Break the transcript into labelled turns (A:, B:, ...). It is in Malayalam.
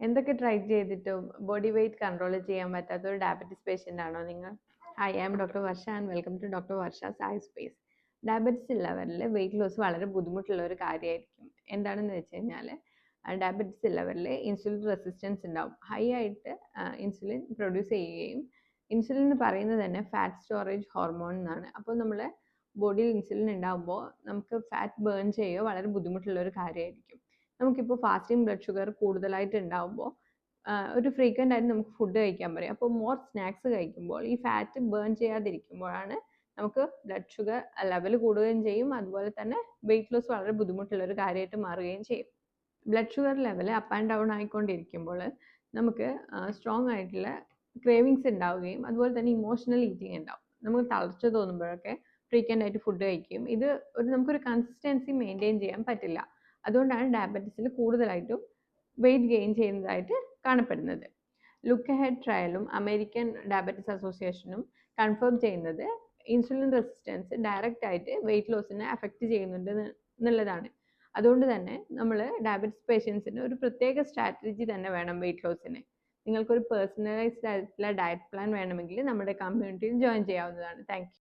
A: എന്തൊക്കെ ട്രൈ ചെയ്തിട്ടും ബോഡി വെയിറ്റ് കൺട്രോൾ ചെയ്യാൻ പറ്റാത്ത ഒരു ഡയബറ്റിസ് പേഷ്യൻ്റ് ആണോ നിങ്ങൾ? Hi, I am doctor Varsha and welcome to doctor Varsha Sai space. Diabetes ഉള്ളവരിൽ വെയിറ്റ് ലോസ് വളരെ ബുദ്ധിമുട്ടുള്ള ഒരു കാര്യമായിരിക്കും. എന്താണെന്ന് വെച്ച് കഴിഞ്ഞാൽ ഡയബറ്റിസ് ഉള്ളവരിൽ ഇൻസുലിൻ റെസിസ്റ്റൻസ് ഉണ്ടാവും. ഹൈ ആയിട്ട് ഇൻസുലിൻ പ്രൊഡ്യൂസ് ചെയ്യുകയും ഇൻസുലിൻ എന്ന് പറയുന്നത് തന്നെ ഫാറ്റ് സ്റ്റോറേജ് ഹോർമോൺ എന്നാണ്. അപ്പോൾ നമ്മൾ ബോഡിയിൽ ഇൻസുലിൻ ഉണ്ടാകുമ്പോൾ നമുക്ക് ഫാറ്റ് ബേൺ ചെയ്യുക വളരെ ബുദ്ധിമുട്ടുള്ള ഒരു കാര്യമായിരിക്കും. നമുക്കിപ്പോൾ ഫാസ്റ്റിംഗ് ബ്ലഡ് ഷുഗർ കൂടുതലായിട്ട് ഉണ്ടാകുമ്പോൾ ഒരു ഫ്രീക്വൻ്റ് ആയിട്ട് നമുക്ക് ഫുഡ് കഴിക്കാൻ പറയും. അപ്പോൾ മോർ സ്നാക്സ് കഴിക്കുമ്പോൾ ഈ ഫാറ്റ് ബേൺ ചെയ്യാതിരിക്കുമ്പോഴാണ് നമുക്ക് ബ്ലഡ് ഷുഗർ ലെവൽ കൂടുകയും ചെയ്യും. അതുപോലെ തന്നെ വെയിറ്റ് ലോസ് വളരെ ബുദ്ധിമുട്ടുള്ള ഒരു കാര്യമായിട്ട് മാറുകയും ചെയ്യും. Blood sugar level up and down ആയിക്കൊണ്ടിരിക്കുമ്പോൾ നമുക്ക് സ്ട്രോങ് ആയിട്ടുള്ള ക്രേവിങ്സ് ഉണ്ടാവുകയും അതുപോലെ തന്നെ ഇമോഷണൽ ഈറ്റിംഗ് ഉണ്ടാവും. നമുക്ക് തളർച്ച തോന്നുമ്പോഴൊക്കെ ഫ്രീക്വൻ്റ് ആയിട്ട് ഫുഡ് കഴിക്കും. ഇത് നമുക്കൊരു കൺസിസ്റ്റൻസി മെയിൻറ്റെയിൻ ചെയ്യാൻ പറ്റില്ല. അതുകൊണ്ടാണ് ഡയബറ്റീസിൽ കൂടുതലായിട്ടും വെയിറ്റ് ഗെയിൻ ചെയ്യുന്നതായിട്ട് കാണപ്പെടുന്നത്. ലുക്ക് അഹെഡ് ട്രയലും അമേരിക്കൻ ഡയബറ്റിസ് അസോസിയേഷനും കൺഫേം ചെയ്യുന്നത് ഇൻസുലിൻ റെസിസ്റ്റൻസ് ഡയറക്റ്റ് ആയിട്ട് വെയിറ്റ് ലോസിനെ അഫക്റ്റ് ചെയ്യുന്നുണ്ട് എന്നുള്ളതാണ്. അതുകൊണ്ട് തന്നെ നമ്മൾ ഡയബറ്റിസ് പേഷ്യൻസിന് ഒരു പ്രത്യേക സ്ട്രാറ്റജി തന്നെ വേണം വെയിറ്റ് ലോസിന്. നിങ്ങൾക്കൊരു പേഴ്സണലൈസ്ഡ് ആയിട്ടുള്ള ഡയറ്റ് പ്ലാൻ വേണമെങ്കിൽ നമ്മുടെ കമ്മ്യൂണിറ്റിയിൽ ജോയിൻ ചെയ്യാവുന്നതാണ്. Thank you.